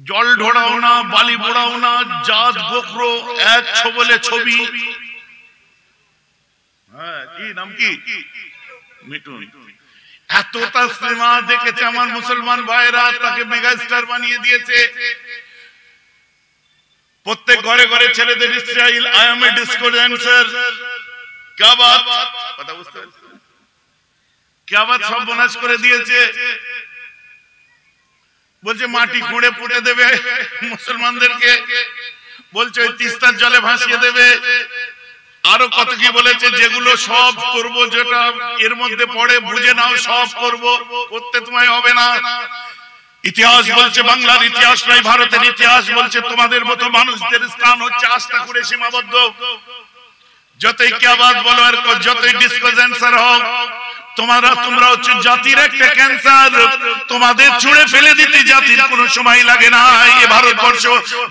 জল ঢোড়াও না, বালি বোড়াও না, জাত গোখরো এক ছবলে ছবি। হ্যাঁ, কি নাম কি? মিঠুন। এতটা সিনেমা দেখেছে আমার মুসলমান ভাইরা, তাকে মেগাস্টার বানিয়ে দিয়েছে। প্রত্যেক ঘরে ঘরে ছেলেদের style, I M A disco dancer, क्या बात, কথা বুঝতে পারছেন? क्या बात সব বনাশ করে দিয়েছে। বলছে মাটি খুঁড়ে পুঁতে দেবে মুসলমানদেরকে, বলছে ওই তিস্তার জলে ভাসিয়ে দেবে। আরো কত কি বলেছে, যেগুলো সব করব, যেটা এর মধ্যে পড়ে বুঝে নাও, সব করব, করতে তোমায় হবে না। ইতিহাস বলছে, বাংলার ইতিহাস নয় ভারতের ইতিহাস বলছে, তোমাদের মতো মানুষদের স্থান হচ্ছে আস্থা করে সীমাবদ্ধ। যতই क्या बात বলো আর যতই ডিসকো ড্যান্সার হও, তোমরা হচ্ছে জাতির একটা ক্যান্সার। তোমাদের ছুঁড়ে ফেলে দিতে জাতির কোনো সময় লাগে না। এই ভারতবর্ষ,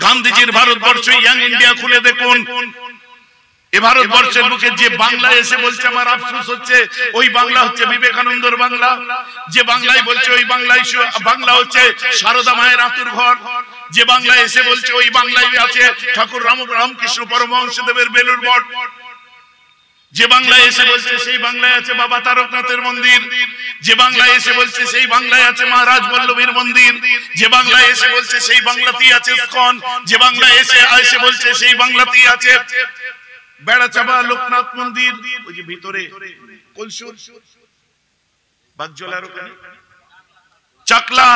গান্ধীজির ভারতবর্ষ, ইয়াং ইন্ডিয়া খুলে দেখুন। এ ভারতবর্ষের বুকে যে বাংলা এসে বলছে, আমার আফসোস হচ্ছে, ওই বাংলা হচ্ছে বিবেকানন্দর বাংলা। যে বাংলায় বলছে, ওই বাংলায় বাংলা হচ্ছে সারদা মায়ের আতুর ঘর। যে বাংলা এসে বলছে, ওই বাংলায় আছে ঠাকুর রামকৃষ্ণ পরমহংসদেবের বেলুর মঠ। যে বাংলায় এসে বলছে, সেই বাংলায় আছে বাবা তারকনাথের মন্দির। যে বাংলায় এসে বলছে, সেই বাংলায় আছে মহারাজ বল্লভীর মন্দির। যে বাংলায় এসে বলছে, সেই বাংলাতেই আছে ইস্কন। যে বাংলায় এসে বলছে, সেই বাংলাতেই আছে বেড়াচাপা লোকনাথ মন্দির। ওই যে ভিতরে কলসুর, বাগজলার ওখানে চাকলা,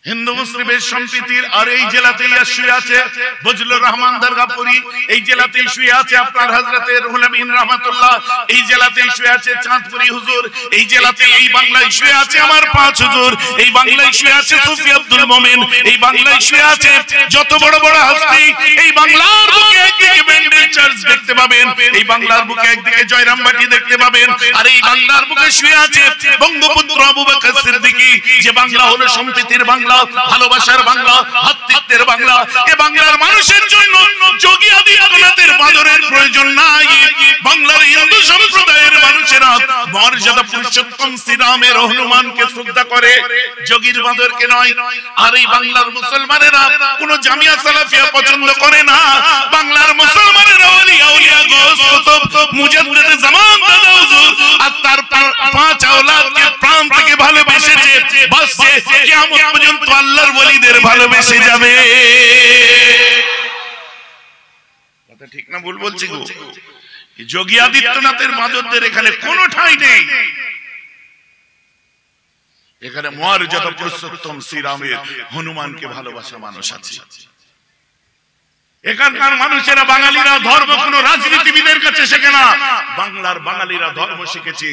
হিন্দু মুসলিমের সম্প্রীতির। আর এই জেলাতেই শুয়ে আছে বজলুর রহমান দরগাপুরি। এই জেলাতেই শুয়ে আছে আপনার হযরতে রুহুল আমিন রহমাতুল্লাহ। এই জেলাতেই শুয়ে আছে চাঁদপুরি হুজুর। এই জেলাতে, এই বাংলায় শুয়ে আছে আমার পাঁচ হুজুর। এই বাংলায় শুয়ে আছে সুফি আব্দুল মোমেন। এই বাংলায় শুয়ে আছে যত বড় বড় হস্তি। এই বাংলার বুকে একদিকে ব্যান্ডেল চার্চ দেখতে পাবেন, এই বাংলার বুকে একদিকে জয়রামবাটি দেখতে পাবেন, আর এই বাংলার বুকে শুয়ে আছে বঙ্গপুত্র আবু বকর সিদ্দিকী। যে বাংলা হলো সম্প্রীতির বাংলা, ভালোবাসার বাংলা, ভ্রাতৃত্বের বাংলা। এ বাংলার মানুষের জন্য যোগী আদিত্যনাথের বাদরের প্রয়োজন নাই। বাংলার হিন্দু সম্প্রদায়ের মানুষেরা মর্যাদা পুরুষোত্তম শ্রীরামের হনুমানকে শ্রদ্ধা করে, যোগীর বাদরকে নয়। আর এই বাংলার মুসলমানেরা কোন জামিয়া সালাফিয়া পছন্দ করে না। বাংলার মুসলমানেরা ওলিয়া উলিয়া গৌস কুতুব মুজাদ্দিদ জামান দাদা হুজুর আর তার পাঁচ আওলাদকে প্রাণ থেকে ভালোবেসেছে। বাসে কিয়ামত পর্যন্ত আল্লাহর ওলিদের ভালোবেসে যাবে। কথা ঠিক না ভুল বলছি গো? যোগী আদিত্যনাথের বাদরদের এখানে কোনো ঠাঁই নেই। এখানে মর্যাদা পুরুষোত্তম শ্রীরামের হনুমানকে ভালোবাসা মানুষ আছে। এখানকার মানুষেরা, বাঙালিরা ধর্ম কোন রাজনীতিবিদের কাছে শেখে না। বাংলার বাঙালিরা ধর্ম শিখেছে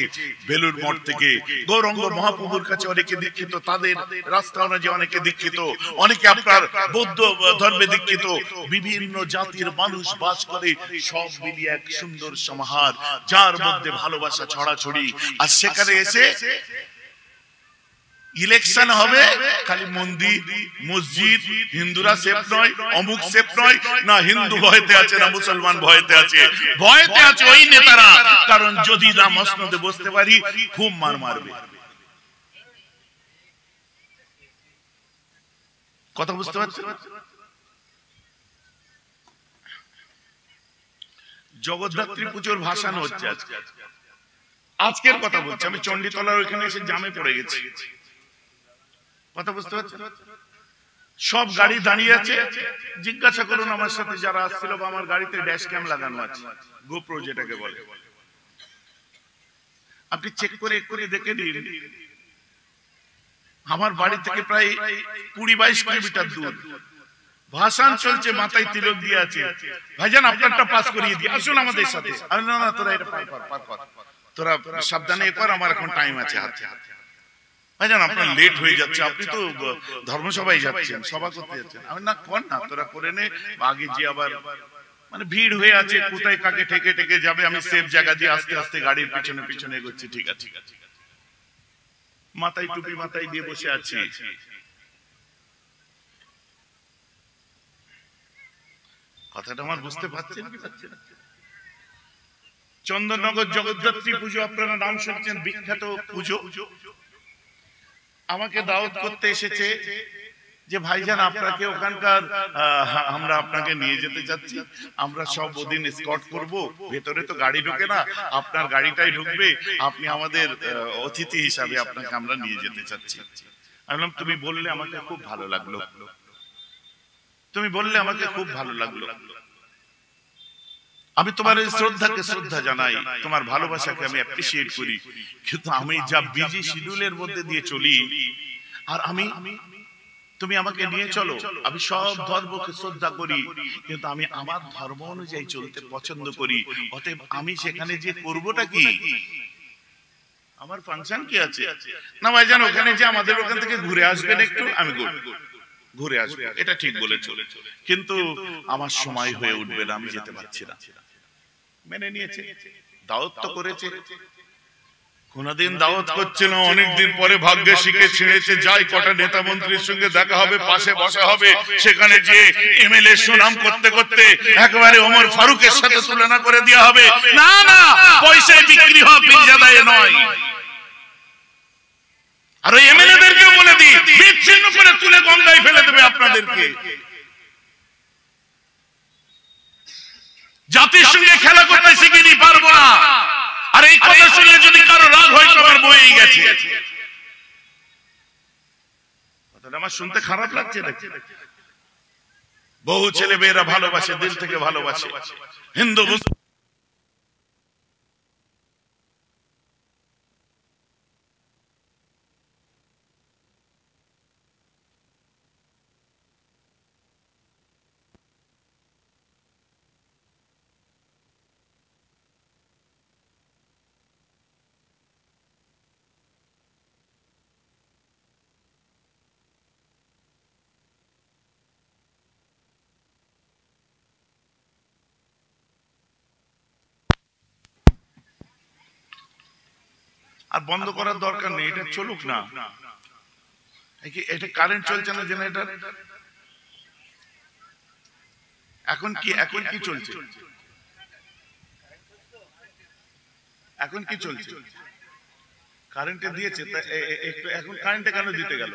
বেলুর মঠ থেকে। গৌরাঙ্গ মহাপ্রভুর কাছে অনেকে দীক্ষিত, তাদের রাস্তা অনুযায়ী অনেকে দীক্ষিত, অনেকে আপনার বৌদ্ধ ধর্মে দীক্ষিত। বিভিন্ন জাতির মানুষ বাস করে, সব মিলিয়ে এক সুন্দর সমাহার, যার মধ্যে ভালোবাসা ছড়াছড়ি। আর সেখানে এসে ইলেকশন হবে, খালি মন্দির মসজিদ হিন্দুরা সেফ নয়, অমুক সেফ নয়, না হিন্দু ভয়তে আছে না মুসলমান ভয়তে আছে। ভয়তে আছে ওই নেতারা, কারণ যদি না মসনদে বসতে পারি খুব মার মারবে। কথা বুঝতে পারছেন? জগদ্ধাত্রী পুজোর ভাসান হচ্ছে আজকে। আজকের কথা বলছি, আমি চণ্ডীতলার ওইখানে এসে জামে পড়ে গেছি। কথা বুঝতে পারছেন? সব গাড়ি দাঁড়িয়ে আছে। জিজ্ঞাসা করুন আমার সাথে যারা আসছিল, আমার গাড়িতে ড্যাশ ক্যাম লাগানো আছে, গোপ্রো যেটাকে বলে। আপনি চেক করে করে দেখে নিন, আমার বাড়ি থেকে প্রায় 20-22 কিলোমিটার দূর ভাসান চলছে, মাথায় তিলক দিয়ে আছে। ভাইজান আপনারটা পাস করিয়ে দিই, আসুন আমাদের সাথে। না না, তোরা এটা পার কর, তোরা সাবধানে কর, আমার এখন টাইম আছে হাতে। ভাইজান আপনার লেট হয়ে যাচ্ছে, আপনি তো ধর্মসভায় যাচ্ছেন, সভা করতে যাচ্ছেন। আমি না, কর না, তোরা করে নে। আগে যে আবার মানে ভিড় হয়ে আছে, কোথায় কাকে ঠেকে ঠেকে যাবে, আমি সেফ জায়গা দিয়ে আস্তে আস্তে গাড়ির পিছনে পিছনে এগোচ্ছি। ঠিক আছে, মাথায় টুপি মাথায় দিয়ে বসে আছি। কথাটা আমার বুঝতে পারছেন কি পাচ্ছেন? চন্দননগর জগদ্ধাত্রী পুজো আপনারা নাম শুনছেন, বিখ্যাত পুজো। আমাকে দাওয়াত করতে এসেছে যে ভাইজান আপনাকে ওখানকার আমরা আপনাকে নিয়ে যেতে চাচ্ছি, আমরা সব ওদিন স্কট করব, ভেতরে তো গাড়ি ঢোকে না, আপনার গাড়িটাই ঢুকবে, আপনি আমাদের অতিথি হিসাবে আপনাকে আমরা নিয়ে যেতে চাচ্ছি। আমি বললাম তুমি বললে আমাকে খুব ভালো লাগলো, তুমি বললে আমাকে খুব ভালো লাগলো, আমি তোমার এই শ্রদ্ধাকে শ্রদ্ধা জানাই, তোমার ভালোবাসাকে আমি অ্যাপ্রিশিয়েট করি, কিন্তু আমি যা বিজি শিডিউলের মধ্যে দিয়ে চলি, আর তুমি আমাকে নিয়ে চলো, আমি সব ধর্মকে শ্রদ্ধা করি, কিন্তু আমি আমার ধর্ম অনুযায়ী চলতে পছন্দ করি, অতএব আমি সেখানে যে করবোটা কি, আমার ফাংশন কি আছে? না ভাইজান ওখানে যে আমাদের ওখান থেকে ঘুরে আসবেন একটু, আমি ঘুরে আসবো, এটা ঠিক বলেছো, কিন্তু আমার সময় হয়ে উঠবে না, আমি যেতে পারছি না। মেনে নিয়েছে, দাওয়াত তো করেছে, কোনদিন দাওয়াত করছিল, অনেকদিন পরে ভাগ্যে শিখে ছেড়েছে, যাই কটা নেতা মন্ত্রীর সঙ্গে দেখা হবে, পাশে বসা হবে, সেখানে যে এমএলএ সুনাম করতে করতে একেবারে ওমর ফারুকের সাথে তুলনা করে দেওয়া হবে। না না, পয়সায় বিক্রি হওয়া পীরজাদায় নয়। আর ওই এমএলএদেরকে বলে দিই, বিচ্ছিন্ন করে তুলে গঙ্গায় ফেলে দেবে আপনাদেরকে। জাতির সঙ্গে খেলা করতে শিখিনি, পারবো না। আর এই কথা শুনলে যদি কারো রাগ হয় তো আমার বয়েই গেছে। কথাটা আমার শুনতে খারাপ লাগছে নাকি? বহু ছেলে মেয়েরা ভালোবাসে, দিল থেকে ভালোবাসে, হিন্দু মুসলিম আর বন্ধ করার দরকার নেই, এটা চলুক না। এটা কারেন্ট চলছে না জেনারেটর, এখন কি চলছে? এখন কি চলছে? কারেন্টে দিয়েছে, এখন কারেন্টে কেন দিতে গেল?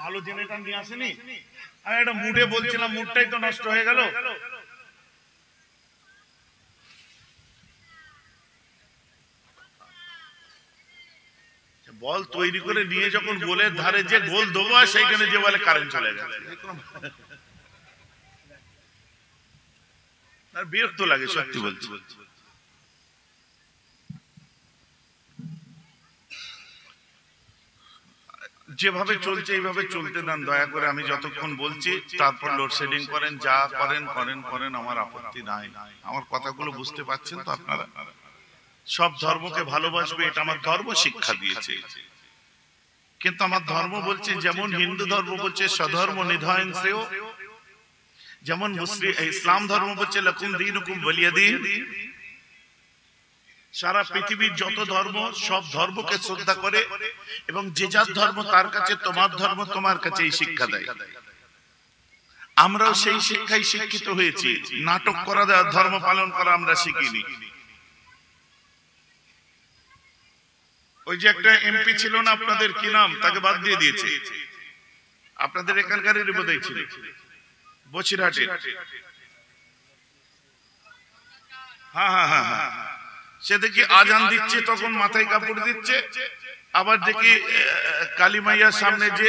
ভালো জেনারেটর নিয়ে আসেনি, আমি একটা মুডে বলছিলাম, মুডটাই তো নষ্ট হয়ে গেল। বল তৈরি করে নিয়ে যখন গোলের ধারে যে গোল দেবো, সেইখানে যে বলে কারেন্ট চলে গেছে, বিরক্ত লাগে সত্যি বলছি। যেভাবে চলছে এইভাবে চলতে দেন দয়া করে, আমি যতক্ষণ বলছি, তারপর লোডশেডিং করেন, যা করেন, আমার আপত্তি নাই। আমার কথাগুলো বুঝতে পারছেন তো আপনারা? সব ধর্মকে ভালোবাসবে, এটা আমার ধর্ম শিক্ষা দিয়েছে, কিন্তু আমার ধর্ম বলছে, যেমন হিন্দু ধর্ম বলছে স্বধর্ম নিধন শ্রেয়, যেমন ইসলাম ধর্ম বলছে লাকুম দীনুকুম ওয়ালিয়া দীন। সারা পৃথিবীর যত ধর্ম, সব ধর্মকে শ্রদ্ধা করে, এবং যে যার ধর্ম তার কাছে তোমার ধর্ম, তোমার কাছে এই শিক্ষা দেয়। আমরাও সেই শিক্ষায় শিক্ষিত হয়েছি, নাটক করা, ধর্ম পালন করা আমরা শিখিনি। ওই যে একটা এমপি ছিল না আপনাদের, কি নাম, তাকে বাদ দিয়ে দিয়েছে, আপনাদের এখানকারই বোধহয় ছিল, বছিরহাটে। হ্যাঁ, সে দেখি আজান দিচ্ছে তখন মাথায় কাপড় দিচ্ছে, আবার দেখি কালী মাইয়ার সামনে যে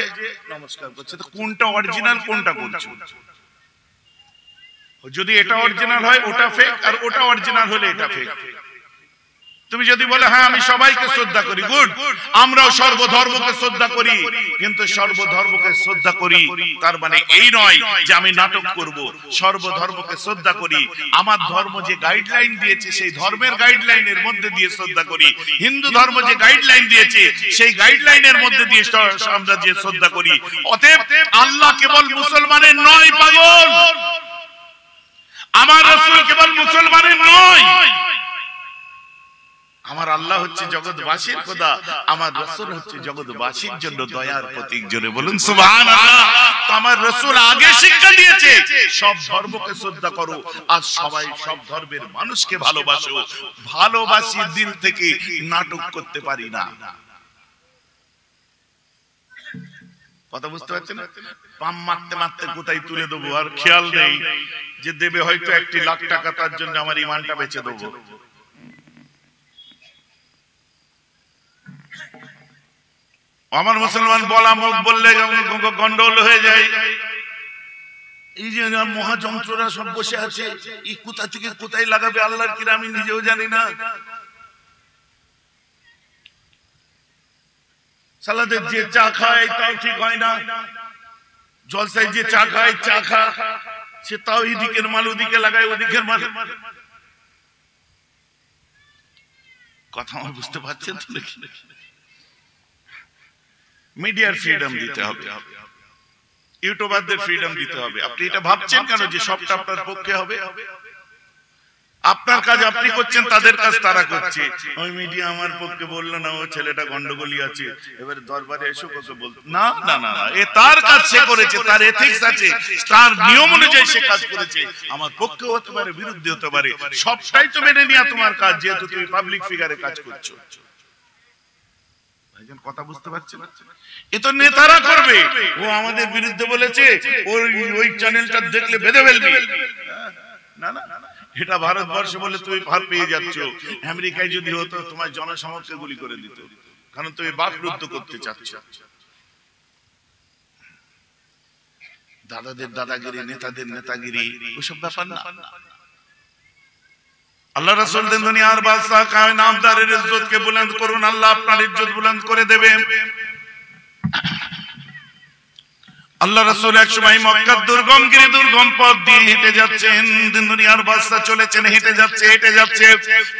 নমস্কার করছে। তো কোনটা অরিজিনাল, কোনটা করছে? যদি এটা অরিজিনাল হয় ওটা ফেক, আর ওটা অরিজিনাল হলে এটা ফেক। তুমি যদি বলে হ্যাঁ আমি সবাইকে শ্রদ্ধা করি, গুড, আমরাও সর্বধর্মকে শ্রদ্ধা করি, কিন্তু সর্বধর্মকে শ্রদ্ধা করি তার মানে এই নয় যে আমি নাটক করব। সর্বধর্মকে শ্রদ্ধা করি, আমার ধর্ম যে গাইডলাইন দিয়েছে সেই ধর্মের গাইডলাইনের মধ্যে দিয়ে শ্রদ্ধা করি। হিন্দু ধর্ম যে গাইডলাইন দিয়েছে সেই গাইডলাইনের মধ্যে দিয়ে আমরা যে শ্রদ্ধা করি। অতএব আল্লাহ কেবল মুসলমানের নয় পাগল, আমার রাসূল কেবল মুসলমানের নয়, আমার আল্লাহ হচ্ছে জগৎবাসীর খোদা, আমার রাসূল হচ্ছে জগৎবাসীর জন্য দয়ার প্রতীক। জোরে বলুন সুবহানাল্লাহ। তো আমার রাসূল আগে শিক্ষা দিয়েছে সব ধর্মকে শ্রদ্ধা করো আর সবাই সব ধর্মের মানুষকে ভালোবাসো। ভালোবাসি দিল থেকে, নাটক করতে পারি না। কথা বুঝতে পারছেন? পাম মারতে মারতে কোথায় তুলে দেবো আর খেয়াল নেই যে দেবে হয়তো 1 লাখ টাকা, তার জন্য আমার ইমানটা বেচে দেবো। আমার মুসলমান বলা মুখ বললে গন্ডগোল হয়ে যায়। এই যে মহাযন্ত্ররা সব বসে আছে, এই কোথা থেকে কোথায় লাগাবে আল্লাহর কিরা আমি নিজেও জানি না। সালাদের যে চা খায় তাও ঠিক হয় না, জলসায় যে চা খায় চা খা সে তাও এদিকের মাল ওদিকে লাগায়, ওদিকের মাল। কথা আমার বুঝতে পারছেন তো? মিডিয়ার ফ্রিডম দিতে হবে, ইউটিউবারদের ফ্রিডম দিতে হবে। আপনি এটা ভাবছেন কেন যে সবটা আপনার পক্ষে হবে? আপনার কাজ আপনি করছেন, তাদের কাজ তারা করছে। ওই মিডিয়া আমার পক্ষে বললো না, ও ছেলেটা গন্ডগোলি আছে, এবারে দরবারে এসো কত বলতো না। না না না, এ তার কাজ সে করেছে, তার এথিক্স আছে, তার নিয়ম অনুযায়ী সে কাজ করেছে। আমার পক্ষে হতে পারে, বিরুদ্ধে হতে পারে, সবটাই তো মেনে নেওয়া তোমার কাজ, যেহেতু তুমি পাবলিক ফিগারে কাজ করছো। কথা বুঝতে পারছেন? এ তো নেতারা করবে। ও আমাদের বিরুদ্ধে বলেছে, ওই চ্যানেলটা দেখলে বেঁধে ফেলবে। না না, এটা ভারতবর্ষ বলে তুমি ভার পেয়ে যাচ্ছ। আমেরিকায় যদি হতো তোমার জনসমক্ষে গুলি করে দিত, কারণ তুমি বাকরুদ্ধ করতে চাচ্ছ। দাদাদের দাদাগিরি, নেতাদের নেতাগিরি, ওসব ব্যাপার না। আল্লাহ রাসূল দেন দুনিয়ার বাদশা কায়নাতদারের ইজ্জতকে বুলন্দ করুন, আল্লাহ আপনার ইজ্জত বুলন্দ করে দেবে। আল্লাহ রাসূল এক সময় মক্কার দুর্গমগিরি দুর্গম পথ দিয়ে হেঁটে যাচ্ছেন। দুনিয়ার বাদশা চলেছেন, হেঁটে যাচ্ছে।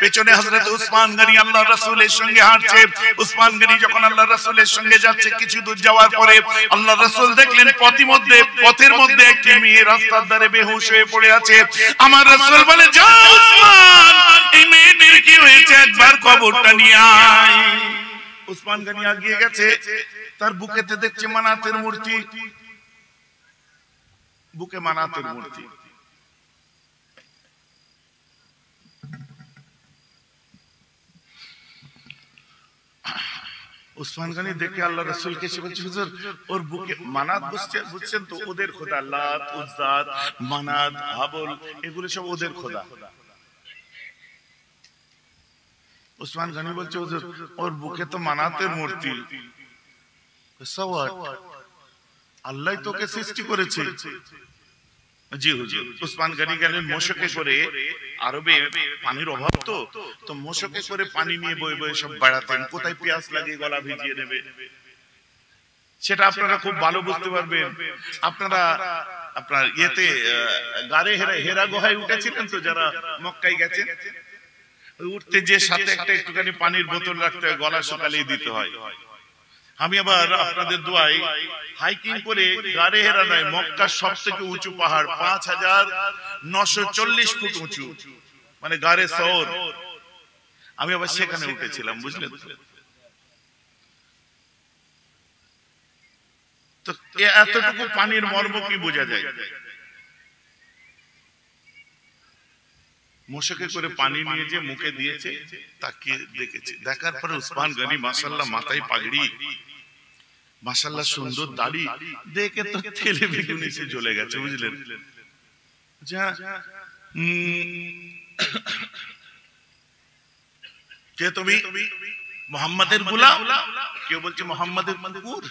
পেছনে হযরত উসমান গনি আল্লাহ রাসূলের সঙ্গে হাঁটছে। উসমান গনি যখন আল্লাহ রাসূলের সঙ্গে যাচ্ছে, কিছু দূর যাওয়ার পরে আল্লাহ রাসূল দেখলেন পথের মধ্যে একটি মেয়ে রাস্তার ধারে বেহুশ হয়ে পড়ে আছে। আমার রাসূল বলে, যাও উসমান, এই মেয়েটির কি হয়েছে, একবার খবরটা নিয়ে আয়। উসমান গনি এগিয়ে গেছে, তার বুকেতে দেখছে মানাতের মূর্তি, বুকে মানাতের মূর্তি। উসমান গনি দেখে আল্লাহ রাসূলকে এসে বলছে, হুজুর ওর বুকে মানাত বসছে, বুঝছেন তো, ওদের খোদা লাত, উজ্জা, মানাত, হাবল, এগুলো সব ওদের খোদা। উসমান গনি বলছে, হুজুর ওর বুকে তো মানাতের মূর্তি। আল্লাহ তোকে সৃষ্টি করেছে। জি হুজুর। উসমান গনি গেলেন মোশকে করে, আরবে পানির অভাব তো মোশকে করে পানি নিয়ে বয়ে বয়ে সব বেড়াতেন। কোথায় পেঁয়াজ লাগিয়ে গলা ভিজিয়ে নেবে, সেটা আপনারা খুব ভালো বুঝতে পারবেন। আপনার ইয়েতে গারে হেরা গুহায় উঠেছিলেন তো, যারা মক্কায় গেছেন, উঠতে যে সাথে একটা একটুখানি পানির বোতল রাখতে হয়, গলা শুকালেই দিতে হয়। আমি আবার আপনাদের দোয়ায় হাইকিং করে গারে হেরা নয়, মক্কার সবথেকে উঁচু পাহাড় 5940 ফুট উঁচু, মানে গারে সওর, আমি আবার সেখানে উঠেছিলাম, বুঝলেন তো। এতটুকু পানির মর্ম কি বোঝা যায়? মোশকে করে পানি নিয়ে যে মুখে দিয়েছে, তাকে দেখেছে। দেখার পরে উসমান গনি মাশাআল্লাহ, মাথায় পাগড়ি, মাশাআল্লাহ সুন্দর দাড়ি, দেখে তো তেলে বেগুনে সে জ্বলে গেছে, বুঝলেন? কে তুমি? মুহাম্মাদের গোলাম? কেউ বলছে মুহাম্মাদের কুকুর।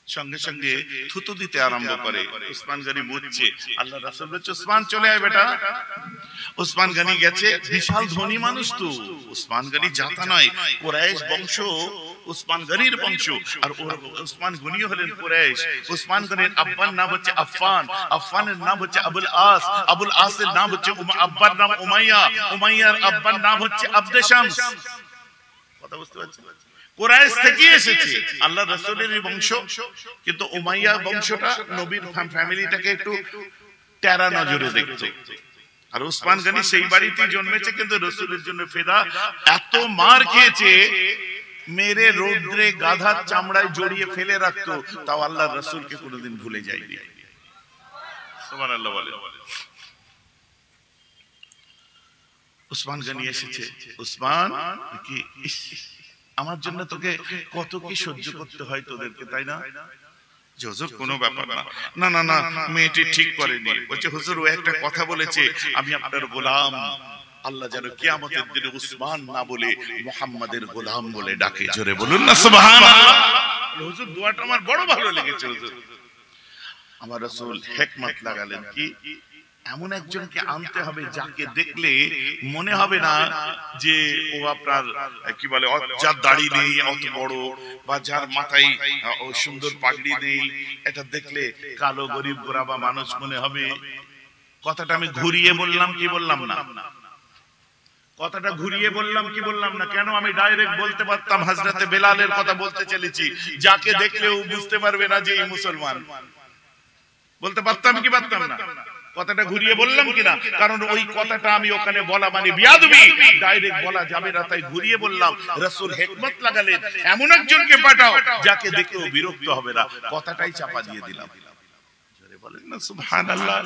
সঙ্গে সঙ্গে থুতু দিতে আরম্ভ করে। উসমান গনি বুঝছে। আল্লাহ রাসূল বলছে, উসমান চলে আয় বেটা। উসমান গনি গেছে, বিশাল ধনী মানুষ তো। উসমান গনি জাতা নয়, কুরাইশ বংশ, উসমান গনির বংশ। আর উসমান গনি হলেন কুরাইশ। উসমান গনির আব্বার নাম হচ্ছে আফফান, আফফানের নাম হচ্ছে আবুল আস, আবুল আসের নাম হচ্ছে আব্বার নাম উমাইয়া, উমাইয়ার আব্বার নাম হচ্ছে আবদে শামস। কথা বুঝতে পারছেন? কুরাইশ থেকে এসেছে, আল্লাহ রাসূলের বংশ, কিন্তু উমাইয়া বংশটা নবীর ফ্যামিলিটাকে একটু টেরা নজরে দেখতো। আর ওসমান গনি সেই বাড়িতেই জন্মেছে, কিন্তু রসুলের জন্য ফেদা। এত মার খেয়েছে, মেরে রৌদ্রে গাধার চামড়ায় জড়িয়ে ফেলে রাখতো, তাও আল্লাহ রসুলকে কোনোদিন ভুলে যায়নি। সুবহানাল্লাহ বলে। ওসমান গনি এসেছে, ওসমান কি আমার জন্য তোকে কত কি সহ্য করতে হয় তোদেরকে, তাই না? হুজুর কোনো ব্যাপার না। না না না, মেয়েটি ঠিক করেনি। বলছে হুজুর, ও একটা কথা বলেছে, আমি আপনার গোলাম। আল্লাহ যেন কিয়ামতের দিনে উসমান না বলে মুহাম্মাদের গোলাম বলে ডাকে। জোরে বলুন না সুবহানাল্লাহ। হুজুর দোয়াটা আমার বড় ভালো লেগেছে। হুজুর, আমার রাসূল হিকমত লাগালেন কি, এমন একজনকে আনতে হবে যাকে দেখলে মনে হবে না যে ও আপনার কি বলে, যার দাড়ি নেই অত বড়, বা যার মাথায় সুন্দর পাগড়ি নেই, এটা দেখলে কালো গরিব গোরাবা মানুষ মনে হবে। কথাটা আমি ঘুরিয়ে বললাম কি বললাম না? কথাটা ঘুরিয়ে বললাম কি বললাম না? কেন? আমি ডাইরেক্ট বলতে পারতাম হযরতে বেলালের কথা বলতে চলেছি, যাকে দেখলেও বুঝতে পারবে না যে এই মুসলমান। বলতে পারতাম কি পারতাম না? কথাটা ঘুরিয়ে বললাম কিনা? কারণ ওই কথাটা আমি ওখানে বলা মানে বিয়াদবি, ডাইরেক্ট বলা যাবে না, তাই ঘুরিয়ে বললাম। রাসূল হিকমত লাগালেন, এমন একজনকে পাঠাও যাকে দেখেও বিরক্ত হবে না, কথাটাই চাপা দিয়ে দিলাম। বলেন না সুবহানাল্লাহ।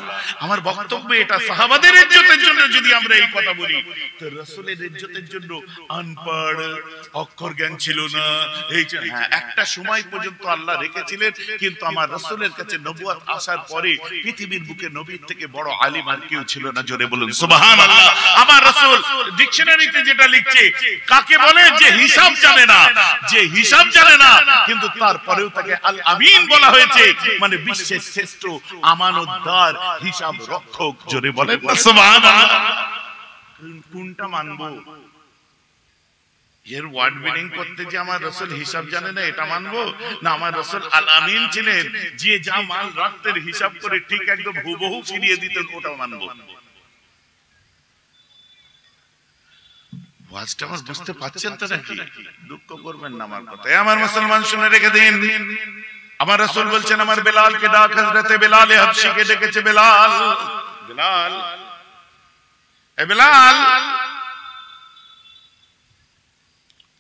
আমার বক্তব্য এটা, সাহাবাদের ইজ্জতের জন্য যদি আমরা এই কথা বলি, তো রাসূলের ইজ্জতের জন্য আনপড়, অক্ষর জ্ঞান ছিল না, এই যে একটা সময় পর্যন্ত আল্লাহ রেখেছিলেন, কিন্তু আমার রাসূলের কাছে নবুয়ত আসার পরে পৃথিবীর বুকে নবীর থেকে বড় আলিম আর কেউ ছিল না। জোরে বলুন সুবহানাল্লাহ। আমার রাসূল ডিকশনারিতে যেটা লিখছে, কাকে বলে? যে হিসাব জানে না, যে হিসাব জানে না, কিন্তু তারপরেও তাকে আল আমিন বলা হয়েছে, মানে বিশ্বের শ্রেষ্ঠ আমানতদার, হিসাব রক্ষক। জোরে বলেন না সুবহানাল্লাহ। কোনটা মানবো? এর ওয়ার্ড মিনিং করতে যে আমার রাসূল হিসাব জানে না এটা মানবো, না আমার রাসূল আল আমিন ছিলেন, যে যা মাল রাখতেন হিসাব করে ঠিক একদম হুবহু ফিরিয়ে দিতেন, ওটা মানবো? ওয়াজটা আমার বুঝতে পাচ্ছেন তো নাকি? দুঃখ করবেন না আমার কথা। আমার মুসলমান শুনে রেখে দিন, আমার রাসূল বলছেন, আমার বেলালকে ডাক। হযরতে বেলাল হাবশিকে ডেকেছে, বেলাল, বেলাল, এ বেলাল,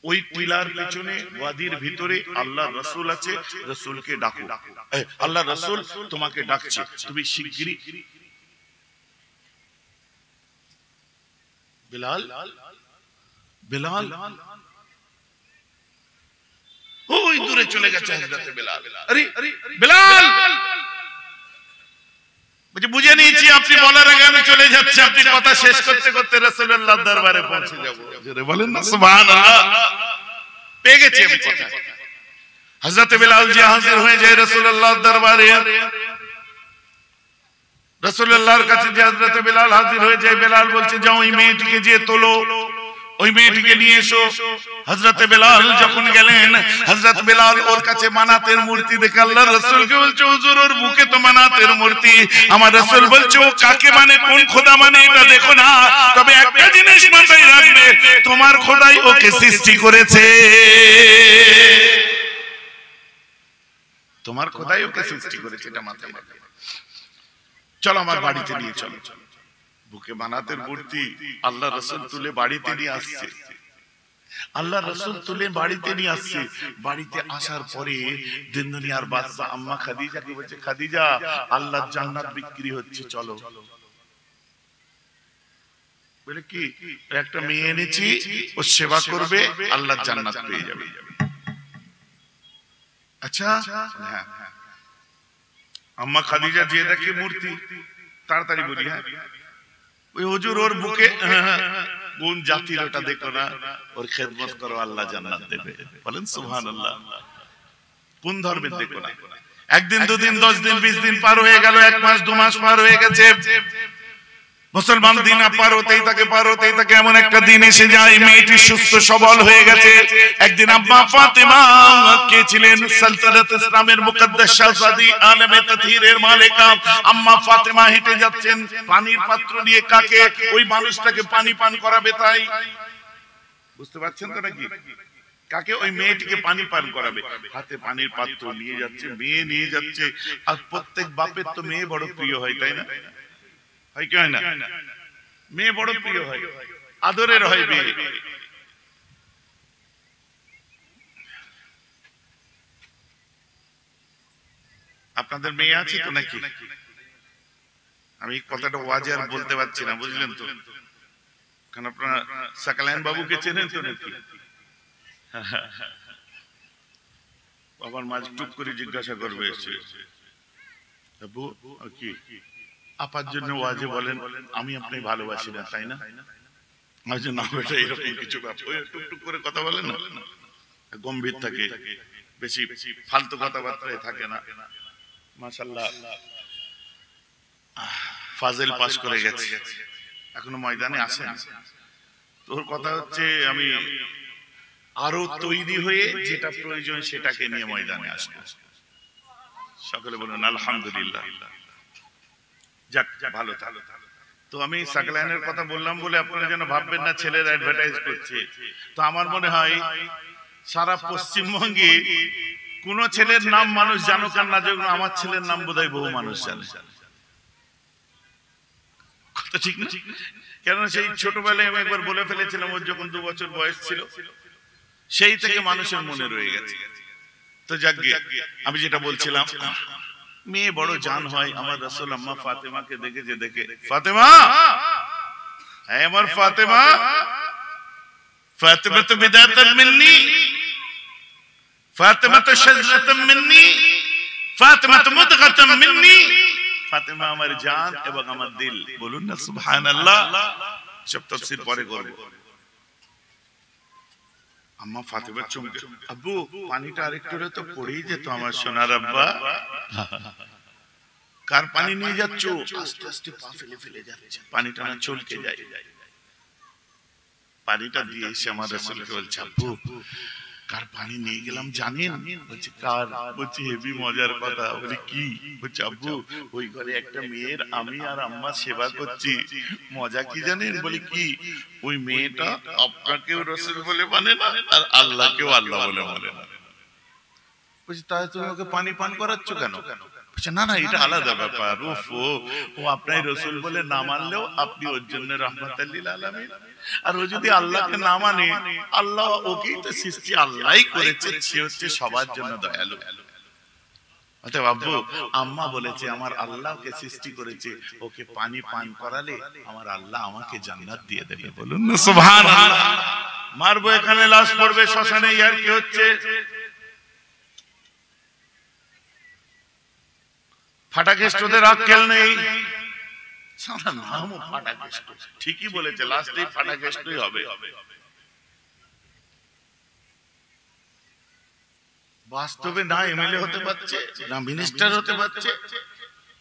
ওই টিলার পিছনে ওয়াদির ভিতরে আল্লাহর রাসূল আছে, রাসূলকে ডাকো। আল্লাহর রাসূল তোমাকে ডাকছে, তুমি শিগগিরই। বেলাল, বেলাল ওই দূরে চলে গেছে হযরতে বেলাল। আরে বেলাল, বুঝে নিয়েছি আপনি বলার আগে আমি চলে যাচ্ছি, আপনি কথা শেষ করতে করতে রাসূলুল্লাহর দরবারে পৌঁছে যাব। জোরে বলেন না সুবহানাল্লাহ। পেয়ে গেছি আমি কথা। হযরতে বেলাল যে হাজির হয়ে যায় রাসূলুল্লাহর দরবারে, রাসূলুল্লাহর কাছে যে হযরতে বেলাল হাজির হয়ে যায়, বেলাল বলছে, যাও ওই মেয়েটিকে যে তোলো, ওই মেয়েটিকে নিয়ে এসো। হযরতে বেলাল যখন গেলেন, হযরত বেলাল ওর কাছে মানাতের মূর্তি দেখে আল্লাহর রাসূলকে বলছে, হুজুর ওর বুকে তো মানাতের মূর্তি। আমার রাসূল বলছে, ও কাকে মানে, কোন খোদা মানে এটা দেখো না, তবে একটা জিনিস মাথায় রাখবে, তোমার খোদাই ওকে সৃষ্টি করেছে। তোমার খোদাই ওকে সৃষ্টি করেছে, এটা মাথায় রাখবে। চলো আমার বাড়িতে নিয়ে চলো। বুকে মানাতের মূর্তি আল্লাহ রাসূল তুলে বাড়িতে নিয়ে আসছে। আল্লাহ রাসূল তুলে বাড়িতে নিয়ে আসছে। বাড়িতে আসার পরে দিন দুনিয়ার বাদশা আম্মা খাদিজাকে বলছে, খাদিজা, আল্লাহর জান্নাত বিক্রি হচ্ছে, চলো। বলে কি? একটা মেয়ে এনেছি, ও সেবা করবে, আল্লাহর জান্নাত পেয়ে যাবে। আচ্ছা, হ্যাঁ। আম্মা খাদিজা যে দেখে মূর্তি, তাড়াতাড়ি বলি, হ্যাঁ ওই হুজুর ওর বুকে কোন জাতির ওটা দেখো না, ওর খেদমত করো, আল্লাহ জান্নাত দেবে। বলেন সুবহানাল্লাহ। কোন ধর্মের দেখো না। একদিন, দুদিন, 10 দিন, 20 দিন পার হয়ে গেল, 1 মাস 2 মাস পার হয়ে গেছে। মুসলমান দিন পার হতেই থাকে, এমন একটা দিন এসে যায়, মেয়েটি সুস্থ সবল হয়ে গেছে। একদিন আম্মা ফাতেমা, কে ছিলেন সালতানাত ইসলামের মুকদ্দাস শাহজাদি, আলেমে তাতহীরের মালিকা, আম্মা ফাতেমা হেঁটে যাচ্ছেন পানির পাত্র নিয়ে। কাকে? ওই মানুষটাকে পানি পান করাবে, তাই বুঝতে পারছেন তো নাকি? কাকে? ওই মেয়েটিকে পানি পান করাবে। হাতে পানির পাত্র নিয়ে যাচ্ছে, মেয়ে নিয়ে যাচ্ছে। আর প্রত্যেক বাপের তো মেয়ে বড় প্রিয় হয়, তাই না? হয় কি হয় না? মেয়ে বড় প্রিয় হয়, আদরের হয় মেয়ে। আপনাদের মেয়ে আছে তো নাকি? আমি কথাটা ওয়াজে আর বলতে পারছি না, বুঝলেন তো? কারণ আপনারা সাকালায়ন বাবুকে চেনেন তো নাকি? বাবার মাঝ টুক করে জিজ্ঞাসা করবে এসে, বাবু কি আপার জন্য ওয়াজে বলেন আমি আপনি ভালোবাসি না, তাই না? না বেটা, এরকম কিছু ব্যাপার। টুকটুক করে কথা বলেন না, গম্ভীর থাকে, বেশি ফালতু কথাবার্তায় থাকে না। মাশাআল্লাহ, ফাজিল পাস করে গেছে, এখনো ময়দানে আসে। তোর কথা হচ্ছে আমি আরো তৈরি হয়ে যেটা প্রয়োজন সেটাকে নিয়ে ময়দানে আসবো। সকলে বলুন আলহামদুলিল্লাহ। যাক, ভালো থাকো। তো আমি সাকলায়নের কথা বললাম বলে আপনারা যেন ভাববেন না ছেলের অ্যাডভার্টাইজ করছে। তো আমার মনে হয় সারা পশ্চিমবঙ্গে কোন ছেলের নাম মানুষ জানুক আর না জানুক, আমার ছেলের নাম বোধহয় বহু মানুষ জানে। কথা ঠিক না? কেন সেই ছোটবেলায় আমি একবার বলে ফেলেছিলাম, ওর যখন 2 বছর বয়স ছিল, সেই থেকে মানুষের মনে রয়ে গেছে। তো যাক, আমি যেটা বলছিলাম, মেয়ে বড় জান হয়। আমার রাসূল আম্মা ফাতেমাকে দেখেছে, দেখে ফাতেমা, হ্যাঁ আমার ফাতেমা, ফাতেমা তো বিদাতান মিন্নি, ফাতেমা তো শাজরাতান মিন্নি, ফাতেমা তো মুদগাতান মিন্নি। ফাতেমা আমার জান এবং আমার দিল। বলুন না সুবহানাল্লাহ। সব তাফসীর পরে করব। আম্মা ফাতেমা চমকে, আব্বু পানিটা আরেকটু হলে তো পড়েই যেত আমার সোনার আব্বা। কার পানি নিয়ে যাচ্ছ? আস্তে আস্তে পা ফেলে ফেলে যাচ্ছে, পানিটা না চলকে যায়। পানিটা দিয়ে এসে আমার রাসূলকে বলছে, আব্বু কার পানি নিয়ে গেলাম জানেন? বলছে কার? বলছে হেভি মজার কথা। বলি কি? বলছে আব্বু ওই ঘরে একটা মেয়ের আমি আর আম্মা সেবা করছি। মজা কি জানেন? বলি কি? ওই মেয়েটা আপনাকেও রাসূল বলে মানে না আর আল্লাহকেও আল্লাহ বলে মানে না। বলছে তাই তুমি ওকে পানি পান করাচ্ছ কেন? বলছে না না, এটা আলাদা ব্যাপার। ও আপনার রাসূল বলে না মানলেও আপনি ওর জন্য রাহমাতাল লিল আলামিন। আর ও যদি আল্লাহকে না মানে, আল্লাহ ওকেই তো সৃষ্টি আল্লাহই করেছে, সে হচ্ছে সবার জন্য দয়ালু। অতএব আব্বু আম্মা বলেছে আমার আল্লাহকে সৃষ্টি করেছে, ওকে পানি পান করালে আমার আল্লাহ আমাকে জান্নাত দিয়ে দেবে। বলুন না সুবহানাল্লাহ। মারবো এখানে, লাশ পড়বে শ্মশানে, আর কি হচ্ছে? ফাটাকেষ্টদের আক্কেল নেই, সারা নামও ফাটাকেষ্ট। ঠিকই বলেছে, লাস্টে ফাটাকেষ্টই হবে। বাস্তবে না এমএলএ হতে পারছে, না মিনিস্টার হতে পারছে।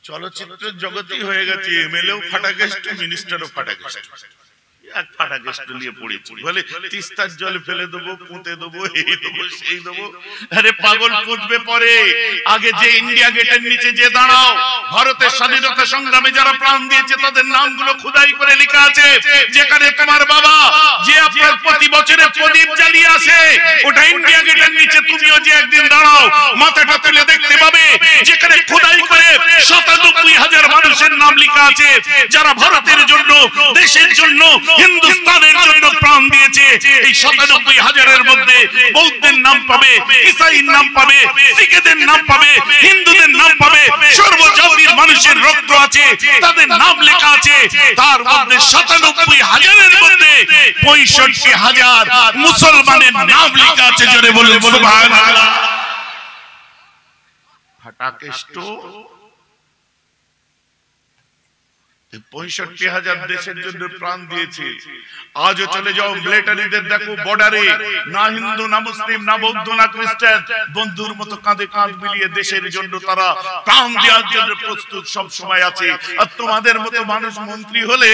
চলচ্চিত্রের জগতেই হয়ে গেছে এমএলএও ফাটাকেষ্ট, মিনিস্টারও ফাটাকেষ্ট। এক ফাটাকেষ্ট নিয়ে পড়েছি, বলে তিস্তার জল ফেলে দেবো, পুঁতে দেবো, এই দেবো, সেই দেবো। আরে পাগল, পুঁতবে পরে। আগে যে ইন্ডিয়া গেটের নিচে যে দাঁড়াও, ভারতের স্বাধীনতা সংগ্রামে যারা প্রাণ দিয়েছে তাদের নামগুলো খোদাই করে লেখা আছে। যেখানে তোমার বাবা যে আপনার প্রতি বছরে প্রদীপ জ্বালিয়ে আসে, ওটা ইন্ডিয়া গেটের নিচে তুমিও যে একদিন দাঁড়াও, মাথাটা তুলে দেখতে পাবে যেখানে খোদাই করে ৯৭,০০০ মানুষের নাম লেখা আছে যারা ভারতের জন্য, দেশের জন্য, হিন্দুস্তানের জন্য প্রাণ দিয়েছে। এই ৯৭,০০০-এর মধ্যে বৌদ্ধের নাম পাবে, ইসাইর নাম পাবে, শিখদের নাম পাবে, হিন্দুদের নাম পাবে, সর্বজাতির মানুষের রক্ত আছে, তাদের নাম লেখা আছে। তার মধ্যে ৯৭,০০০-এর মধ্যে ৬৫,০০০ মুসলমানের নাম লেখা আছে। জোরে বলুন সুবহানাল্লাহ। ফাটাকেষ্ট ৬৫,০০০ দেশের জন্য প্রাণ দিয়েছে। আজও চলে যাও মিলিটারিদের দেখো বর্ডারে, না হিন্দু, না মুসলিম, না বৌদ্ধ, না খ্রিস্টান, বন্ধুর মতো কাঁধে কাঁধ মিলিয়ে দেশের জন্য তারা প্রাণ দেওয়ার জন্য প্রস্তুত সব সময় আছে। আর তোমাদের মতো মানুষ মন্ত্রী হলে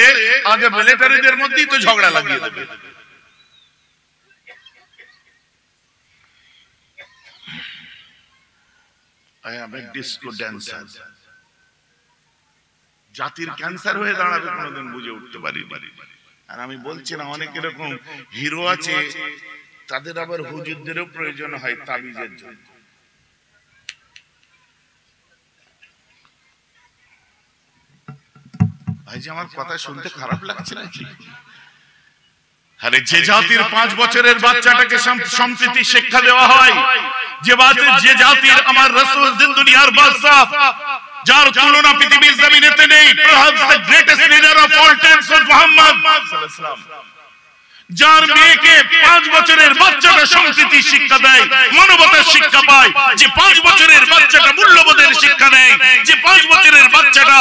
আগে মিলিটারিদের মধ্যেই তো ঝগড়া লাগিয়ে দেবে। I am a disco dancer. জাতির ক্যান্সার হয়ে দাঁড়াবে কোনোদিন বুঝে উঠতে পারি। আর আমি বলছি না, অনেক এরকম হিরো আছে, তাদের আবার হুজুরদেরও প্রয়োজন হয় তাবিজের জন্য। ভাই যে আমার কথা শুনতে খারাপ লাগছে নাকি? আরে যে জাতির 5 বছরের বাচ্চাটাকে সম্প্রীতি শিক্ষা দেওয়া হয়, যে জাতির আমার রাসূল জিন দুনিয়ার বাদশা, যার তুলনা পৃথিবীর জমিনেতে নেই, perhaps the greatest leader of all times was Muhammad sallallahu alaihi wasallam, যার মেয়েকে 5 বছরের বাচ্চাটা সংস্কৃতি শিক্ষা দেয়, মানবতার শিক্ষা পায়, যে 5 বছরের বাচ্চাটা মূল্যবোধের শিক্ষা নেয়, যে 5 বছরের বাচ্চাটা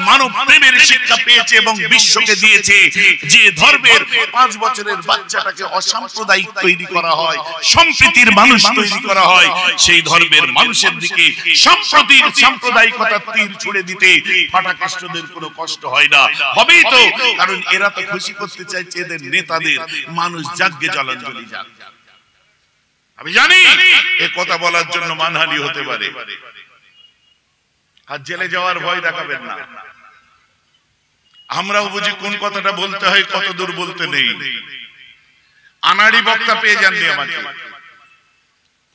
মানব প্রেমের শিক্ষা পেয়েছে এবং বিশ্বকে দিয়েছে, যে ধর্মের 5 বছরের বাচ্চাটাকে অসাম্প্রদায়িক তৈরি করা হয়, সম্প্রীতির মানুষ তৈরি করা হয়, সেই ধর্মের মানুষের দিকে সম্প্রীতির সাম্প্রদায়িকতার তীর ছুড়ে দিতে ফাটাকেষ্টদের কোনো কষ্ট হয় না। হবেই তো, কারণ এরা তো খুশি করতে চাইছে এদের নেতাদের, মানুষ জাগ্গে জলাঞ্জলি যাক। আমি জানি এই কথা বলার জন্য মানহানি হতে পারে, আর জেলে যাওয়ার ভয় দেখাবেন না। আমরাও বুঝি কোন কথাটা বলতে হয়, কত দূর বলতে নেই। আনাড়ি বক্তা পেয়ে যাননি আমাকে,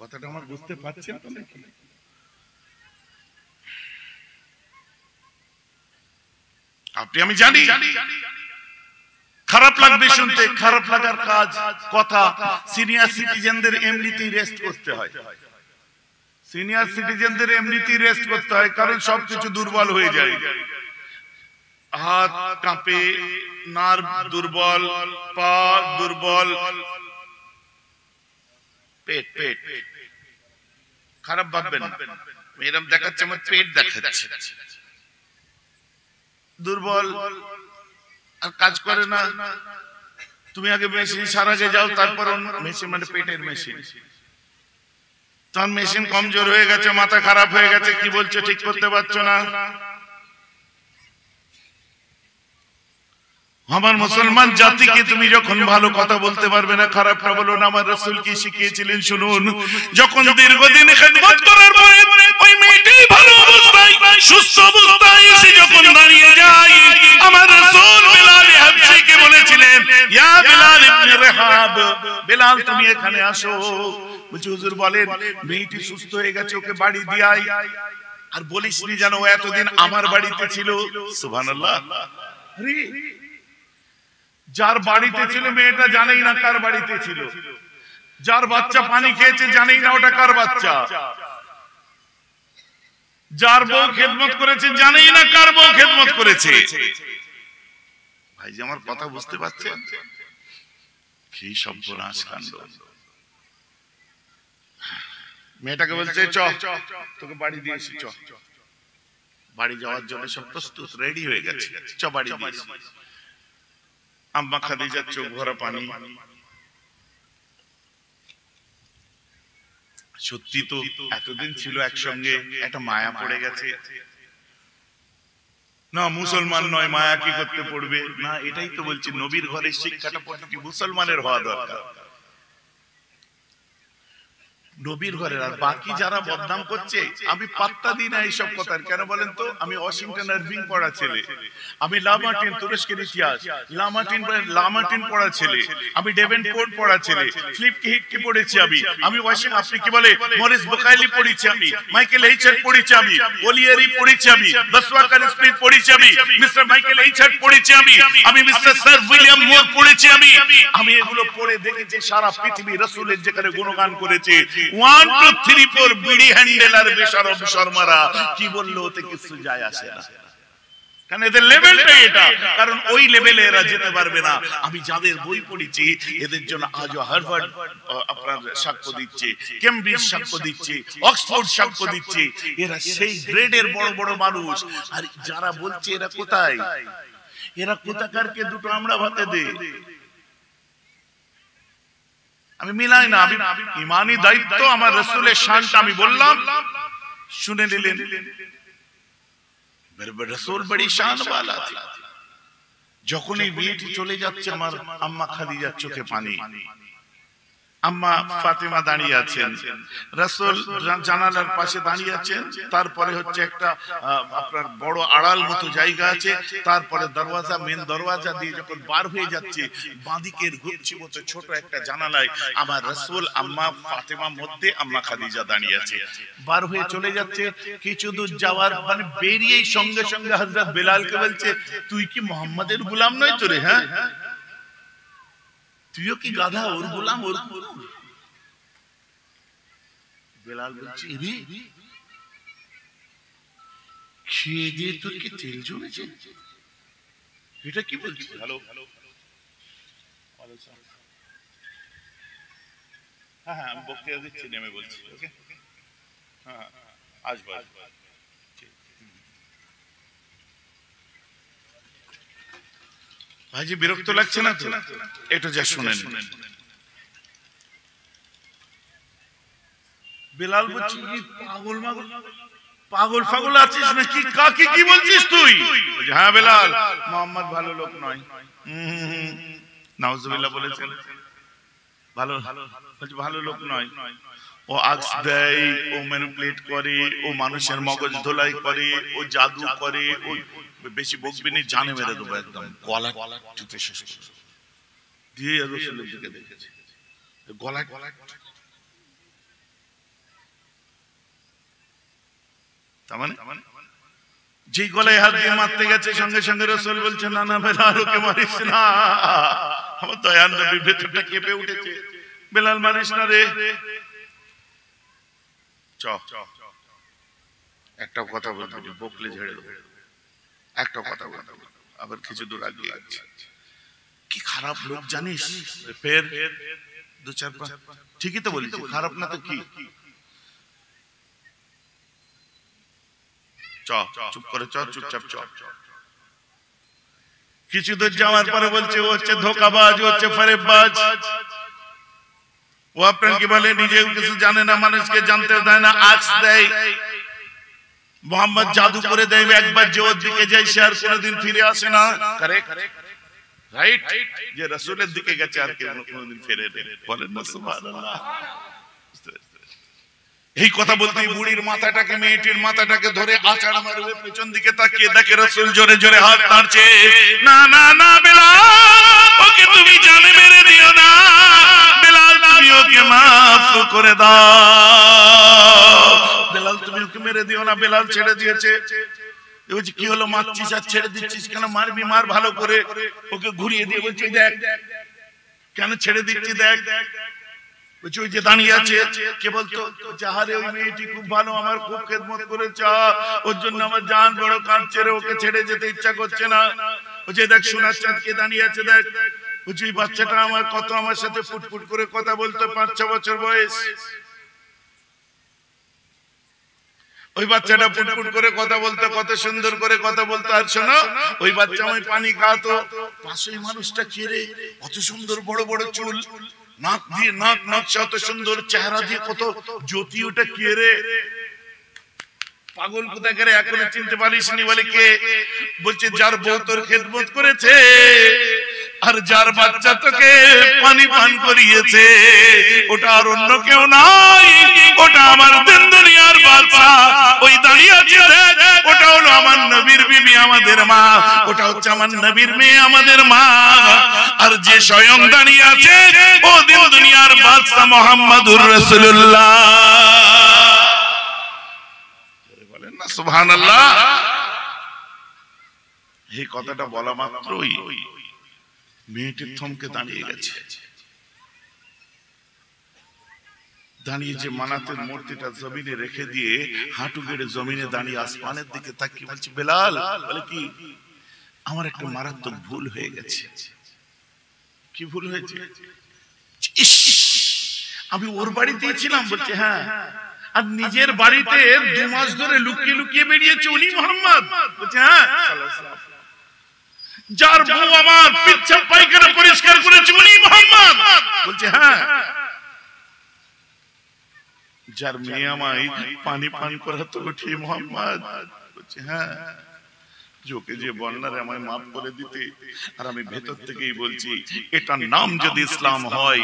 কথাটা আমার বুঝতে পারছেন তো নাকি? আপনি আমি জানি খারাপ লাগবে শুনতে, খারাপ লাগার কাজ কথা। সিনিয়র সিটিজেনদের এমনিতেই রেস্ট করতে হয়, সিনিয়র সিটিজেনদের এমনিতেই রেস্ট করতে হয়, কারণ সবকিছু দুর্বল হয়ে যায়। হাত কাঁপে, নার্ভ দুর্বল, পা দুর্বল, পেট পেট খারাপ ভাববেন না, এরকম দেখাচ্ছে আমার পেট দেখাচ্ছে, দুর্বল আর কাজ করে না। তুমি আগে মেশিন সারাগে যাও, তারপর মেশিন মানে পেটের মেশিন, তখন মেশিন কমজোর হয়ে গেছে, মাথা খারাপ হয়ে গেছে, কি বলছো ঠিক করতে পারছো না। আমার মুসলমান জাতিকে তুমি যখন ভালো কথা বলতে পারবে না, খারাপটা বলো না। আমার রাসূল কি শিখিয়েছিলেন শুনুন, যখন দীর্ঘদিন খেদমত করার পরে ওই মেয়েটি ভালো অবস্থায় সুস্থ অবস্থায় এসে যখন দাঁড়িয়ে যায়, আমার রাসূল বিলাল হাবশিকে বলেছিলেন, ইয়া বিলাল ইবনে রাহাব, বিলাল তুমি এখানে আসো। বলছি হুজুর বলেন, মেয়েটি সুস্থ হয়ে গেছে, ওকে বাড়ি দিয়াই। আর বলিসনি জানো ও এতদিন আমার বাড়িতে ছিল। সুবহানাল্লাহ। আরে যার বাড়িতে ছিল মেয়েটা জানেই না কার বাড়িতে ছিল, যার বাচ্চা পানি খেয়েছে জানেই না ওটা কার বাচ্চা, যার বউ খেদমত করেছে জানেই না কার বউ খেদমত করেছে। ভাই যে আমার কথা বুঝতে পারছেন? কি সর্বনাশ কাণ্ড। মেয়েটাকে বলছে চ তোকে বাড়ি দিয়েছি, চ। বাড়ি যাওয়ার জন্য সব প্রস্তুত রেডি হয়ে গেছে, চ বাড়ি দিয়েছি। আম্মা খাদিজার চোখ ভরা পানি। সত্যি তো এতদিন ছিল একসঙ্গে, একটা মায়া পড়ে গেছে না। মুসলমান নয়, মায়া কি করতে পড়বে না? এটাই তো বলছি, নবীর ঘরের শিক্ষাটা প্রতিটি মুসলমানের হওয়া দরকার। নবীর ঘরের। আর বাকি যারা বদনাম করছে আমি পাত্তা দিই না এইসব কথার। কেন বলেন তো? আমি ওয়াশিংটন আরভিং পড়া ছেলে, আমি লামার্টিন তুরস্কের ইতিহাস, লামার্টিন পড়া ছেলে, আমি ডেভেনপোর্ট পড়া ছেলে, ফিলিপ কিহিককে পড়েছি আমি ওয়াশিংটন, আপনি কি বলে মরিস বুকাইলি পড়েছি আমি, মাইকেল এইচার্ট পড়েছি আমি, ওলিয়েরি পড়েছি আমি, বসওয়াকার স্মিথ পড়েছি আমি, মিস্টার মাইকেল এইচার্ট পড়েছি আমি মিস্টার স্যার উইলিয়াম মোর পড়েছি আমি এগুলো পড়ে দেখেছি সারা পৃথিবী রাসূলের যেখানে গুণগান করেছে। 1 2 3 4 বিড়ি হ্যান্ডেল আর বেশরম শর্মারা কি বললো ওতে কিছু যায় আসে না, কারণ এদের লেভেলটাই এটা। কারণ ওই লেভেলে এরা যেতে পারবে না। আমি যাদের বই পড়েছি এদের জন্য আজও হার্ভার্ড আপনার সাক্ষ্য দিচ্ছে, কেমব্রিজ সাক্ষ্য দিচ্ছে, অক্সফোর্ড সাক্ষ্য দিচ্ছে। এরা সেই গ্রেডের বড় বড় মানুষ। আর যারা বলছে এরা কোথায়, এরা কোথাকারকে দুটো আমরা ভাতে দেই। আমি মিলাই না, আমি ইমানি দায়িত্ব, আমার রাসূলের শানটা আমি বললাম, শুনে নিলেন। রাসূল বড়ি শান वाला থা। যখন এই মেয়েটি চলে যাচ্ছে, আমার আম্মা খাদিজার চোখে পানি। আম্মা ফাতেমা দাঁড়িয়ে আছেন, রাসূল জানালার পাশে দাঁড়িয়ে আছেন, তারপরে হচ্ছে একটা আপনার বড় আড়াল মতো জায়গা আছে, তারপরে দরওয়াজা, মেন দরওয়াজা দিয়ে যখন বার হয়ে যাচ্ছে বাঁদিকের গুচ্ছি মতো ছোট একটা জানালায় আমার রাসূল, আম্মা ফাতেমা মধ্যে, আম্মা খাদিজা দাঁড়িয়ে আছে। বার হয়ে চলে যাচ্ছে, কিছু দূর যাওয়ার মানে বেরিয়েই সঙ্গে সঙ্গে হযরত বেলালকে বলছে, তুই কি মুহাম্মাদের গোলাম নয় তো রে? হ্যাঁ, তুইও কি গাধা, ওর গোলাম, ওর গোলাম? বেলাল বলছে, রে খেয়ে দিয়ে তোর কি তেল জমেছে? এটা কি বলছিস? হ্যালো, হ্যাঁ হ্যাঁ, আমি বক্তৃতা দিচ্ছি, নেমে বলছি। ওকে, হ্যাঁ আসবো। ভাইজি বিরক্ত লাগছে না তো? একটু যা শুনেন। বেলাল বলছে, পাগল মাগল, পাগল ফাগল আছিস নাকি? কাকে কি বলছিস তুই? হ্যাঁ বেলাল, মোহাম্মদ ভালো লোক নয়। নাউজুবিল্লাহ বলেছেন, ভালো ভালো লোক নয়। ও আক্স দেয়, ও ম্যানিপুলেট করে, ও মানুষের মগজ ধোলাই করে, ও জাদু করে। ও বেশি বকবি না, জানে মেরে দেবো একদম, গলা টিপে শেষ করে দিয়ে রাসূলের দিকে দেখেছে, গলা তার মানে যেই গলায় হাত দিয়ে মারতে গেছে সঙ্গে সঙ্গে রাসূল বলছে, না না বেলাল, ওকে মারিস না। আমার দয়ার নবীর ভেতরটা কেঁপে উঠেছে, বেলাল মারিস না রে। একটা কথা বলতে, বকলে ঝেড়ে দেবো। একটা কথা বলতে, আবার কিছু দূর আগে লাগছে, কি খারাপ লোক জানিস? ফের দু চার পা, ঠিকই তো বলিস, খারাপ না তো কি? চুপ করে চ, চুপচাপ চ। কিছু দূর যাওয়ার পরে বলছে, ও হচ্ছে ধোঁকাবাজ, ও হচ্ছে ফরেববাজ, ও আপনার কি বলে নিজে কিছু জানে না, মানুষকে জানতে দেয় না, আক্স দেয়। মোহাম্মদ জাদু করে দেয়, একবার যে ওর দিকে যায় সে আর কোনোদিন ফিরে আসে না। Correct, right? যে রাসূলের দিকে গেছে আর কোনোদিন ফিরে নেই। বলেন না সুবহানাল্লাহ। এই কথা বলতে বুড়ির মাথাটাকে, মেয়েটির মাথাটাকে ধরে আছাড় মারবে, পেছন দিকে তাকিয়ে দেখে রাসূল জোরে জোরে হাত নাড়ছে। না না না বেলাল, ওকে তুমি জানে মেরে দিও না, বেলাল তুমি ওকে মাফ করে দাও, বেলাল তুমি ওকে মেরে দিও না। বেলাল ছেড়ে দিয়েছে। বলছে, কি হলো মারছিস আর ছেড়ে দিচ্ছিস কেন? মারবি মার ভালো করে। ওকে ঘুরিয়ে দিয়ে বলছে, দেখ কেন ছেড়ে দিচ্ছি, দেখ। বলছে, ওই যে দাঁড়িয়ে আছে, কে বলতো? যাহারে ওই মেয়েটি খুব ভালো, আমার খুব খেদমত করেছে, ওর জন্য আমার জান বড় কাঁদছে রে, ওকে ছেড়ে যেতে ইচ্ছা করছে না। বলছে, দেখ সোনার চাঁদ কে দাঁড়িয়ে আছে, দেখ। বলছে, ওই বাচ্চাটা আমার কত আমার সাথে ফুটফুট করে কথা বলতো, 5-6 বছর বয়স। ওই বাচ্চাটা ফুটফুট করে কথা বলতো, কত সুন্দর করে কথা বলতো। আর শোনো, ওই বাচ্চা আমি পানি খাওয়াতো। পাশে মানুষটা কে রে? কত সুন্দর বড় বড় চুল, নাক দিয়ে নাক নকশা, অত সুন্দর চেহারা দিয়ে কত জ্যোতি, ওটা কে রে? পাগল কোথায় করে, এখনো চিনতে পারিস নি? বলে, কে? বলছে, যার বউ তোর খেদমত করেছে আর যার বাচ্চা তোকে পানি পান করিয়েছে, ওটা আর অন্য কেউ নয়, ওটা আমার দিন দুনিয়ার বাদশা। ওই দাঁড়িয়ে আছে, ওটা হলো আমার নবীর বিবি, আমাদের মা। ওটা হচ্ছে আমার নবীর মেয়ে, আমাদের মা। আর যে স্বয়ং দাঁড়িয়ে আছে, ও দিন দুনিয়ার বাদশা মুহাম্মদুর রাসূলুল্লাহ। বলেন না সুবহানাল্লাহ। এই কথাটা বলা মাত্রই মেয়েটির থমকে দাঁড়িয়ে গেছে। দাঁড়িয়ে যে মানাতের মূর্তিটা জমিনে রেখে দিয়ে হাঁটু গেড়ে জমিনে দাঁড়িয়ে আসমানের দিকে তাকিয়ে বলছে, বেলাল। বলে, কি? আমার একটা মারাত্মক ভুল হয়ে গেছে। কি ভুল হয়েছে? আমি ওর বাড়িতেই ছিলাম। বলছে, হ্যাঁ। আর নিজের বাড়িতে 2 মাস ধরে লুকিয়ে লুকিয়ে বেরিয়েছে উনি মুহাম্মদ। বলছে, হ্যাঁ। যার বউ আমার পেচ্ছাপ পায়খানা পরিষ্কার করেছে উনি মুহাম্মদ। বলছে, হ্যাঁ। যার মেয়ে আমায় পানি পান করাতো উঠি মুহাম্মদ। বলছে, হ্যাঁ। যোকে যে বন্যারে আমায় মাফ করে দিতে, আর আমি ভেতর থেকেই বলছি এটার নাম যদি ইসলাম হয়,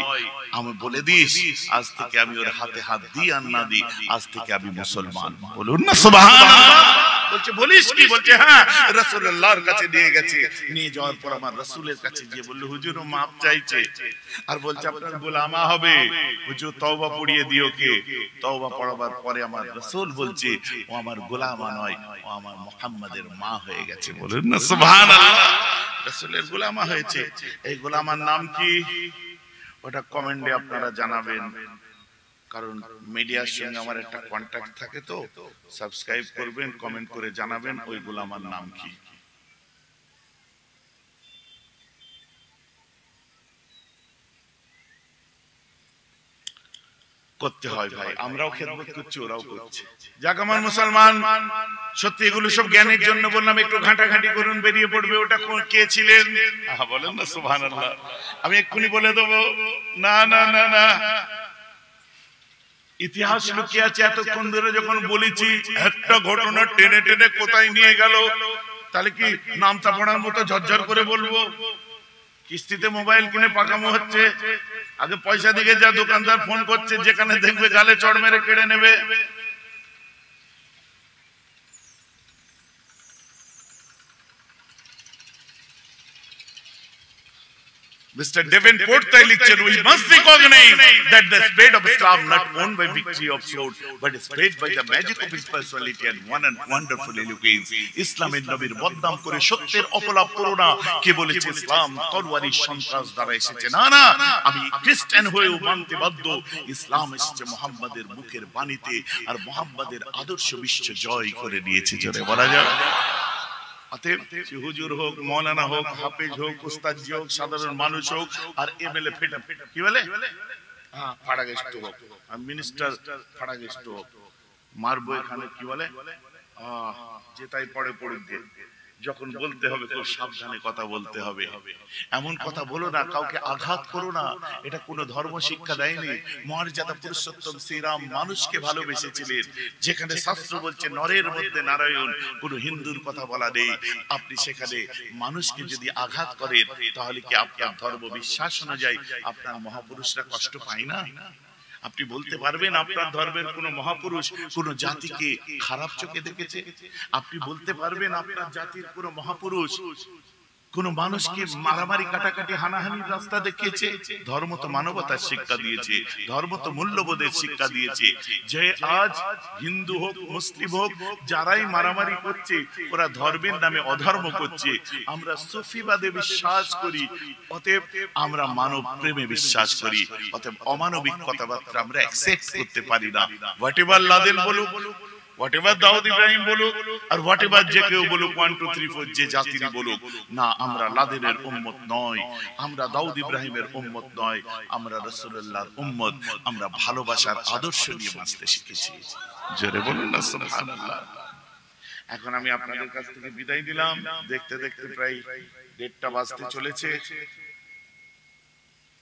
আমি বলে দিস আজ থেকে আমি ওর হাতে হাত দিই আর না দিই, আজ থেকে আমি মুসলমান। বলুন না সুবহানাল্লাহ। বলছে বলিস কি? বলছে হ্যাঁ, রাসূলুল্লাহর কাছে নিয়ে গেছে, নিয়ে যাওয়ার পর আমার রাসূলের কাছে গিয়ে বলল হুজুর ও মাপ চাইছে, আর বলছে আপনার গোলামা হবে, হুজুর তওবা পড়িয়ে দিও। কে? তওবা পড়াবার পরে আমার রাসূল বলছে ও আমার গোলামা নয়, ও আমার মুহাম্মাদের মা হয়ে গেছে। বলুন না সুবহানাল্লাহ। রাসূলের গোলামা হয়েছে। এই গোলামার নাম কি? ওটা কমেন্টে আপনারা জানাবেন, কারণ মিডিয়ার সঙ্গে আমার একটা কন্টাক্ট থাকে, তো সাবস্ক্রাইব করবেন, কমেন্ট করে জানাবেন ওই গোলামার নাম কি। করতে হয় ভাই, আমরাও খেদমত করছি, ওরাও করছে। যাক আমার মুসলমান, সত্যি এগুলো সব জ্ঞানের জন্য বললাম, একটু ঘাটাঘাটি করুন, বেরিয়ে পড়বে ওটা কে ছিলেন। বলেন না সুবহানাল্লাহ। আমি এক্ষুনি বলে দেবো। না না না না, ইতিহাস লুকিয়ে আছে। এতক্ষণ ধরে যখন বলেছি একটা ঘটনা টেনে টেনে কোথায় নিয়ে গেল, তাহলে কি নামতা পড়ার মতো ঝরঝর করে বলবো? কিস্তিতে মোবাইল কিনে পাকামো হচ্ছে, আগে পয়সা দিকে যা দোকানদার ফোন করছে, যেখানে দেখবে গালে চড় মেরে কেড়ে নেবে। Mr. Davenport তাই লিখছেন, we must recognize that the spread of Islam not won by victory of sword but spread by the magic of his personality and one and wonderful eloquence. ইসলামের নবীর বদনাম করে সত্যের অপলাপ করো না। কে বলেছে ইসলাম তরবারি সন্ত্রাস দ্বারা এসেছে? না না, আমি খ্রিস্টান হয়েও মানতে বাধ্য, ইসলাম এসেছে মুহাম্মাদের মুখের বাণীতে, আর মুহাম্মাদের আদর্শ বিশ্ব জয় করে নিয়েছে। জোরে বলা যায়। হুজুর হোক, মৌলানা হোক, হাফেজ হোক, উস্তাদ হোক, সাধারণ মানুষ হোক, আর এমএলএ ফেটা কি বলে ফাড়াগেস্ট হোক, মিনিস্টার ফাড়াগেস্ট হোক, মারবো এখানে কি বলে, যেটাই পড়ে পড়ুক, যখন বলতে হবে খুব সাবধানে কথা বলতে হবে। এমন কথা বলো না, কাউকে আঘাত করো না, এটা কোনো ধর্ম শিক্ষা দেয়নি। মর্যাদা পুরুষোত্তম শ্রীরাম মানুষকে ভালোবেসেছিলেন, যেখানে শাস্ত্র বলছে নরের মধ্যে নারায়ণ, কোনো হিন্দুর কথা বলা নেই। আপনি সেখানে মানুষকে যদি আঘাত করেন, তাহলে কি আপনার ধর্ম বিশ্বাস অনুযায়ী আপনার মহাপুরুষরা কষ্ট পায় না? আপনি বলতে পারবেন আপনার ধর্মের কোন মহাপুরুষ কোন জাতিকে খারাপ চোখে দেখেছে? আপনি বলতে পারবেন আপনার জাতির কোন মহাপুরুষ কোন মানুষকে মারামারি কাটাকাটি হানাহানির রাস্তা দেখিয়েছে? ধর্ম তো মানবতার শিক্ষা দিয়েছে, ধর্ম তো মূল্যবোধের শিক্ষা দিয়েছে। যে আজ হিন্দু হোক মুসলিম হোক, যারাই মারামারি করছে ওরা ধর্মের নামে অধর্ম করছে। আমরা সুফিবাদে বিশ্বাস করি, অতএব আমরা মানব প্রেমে বিশ্বাস করি, অতএব অমানবিক কথাবার্তা আমরা অ্যাকসেপ্ট করতে পারি না। হোয়াটএভার লাদেন বলুক, হোয়াটএভার দাউদ ইব্রাহিম বলুক, আর হোয়াটএভার যে কেউ বলুক 1 2 3 4 যে জাতিরই বলুক না, আমরা লাদেনের উম্মত নয়, আমরা দাউদ ইব্রাহিমের উম্মত নয়, আমরা রাসূলুল্লাহর উম্মত। আমরা ভালোবাসার আদর্শ নিয়ে বাঁচতে শিখেছি। জোরে বলুন না সুবহানাল্লাহ। এখন আমি আপনাদের কাছ থেকে বিদায় দিলাম, দেখতে দেখতে প্রায় 1:30 বাজতে চলেছে।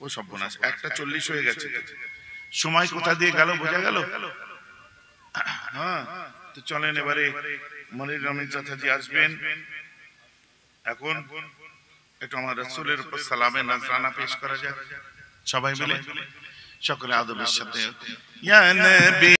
ও সর্বনাশ, 1:40 হয়ে গেছে। সময় কোথা দিয়ে গেল বোঝা গেল? হ্যাঁ, তো চলেন এবারে মনির রহমান চাচাজি আসবেন। এখন একটু আমার রাসূলের উপর সালামে নজরানা পেশ করা যাক সবাই মিলে, সকলে আদবের সাথে। ইয়া নবী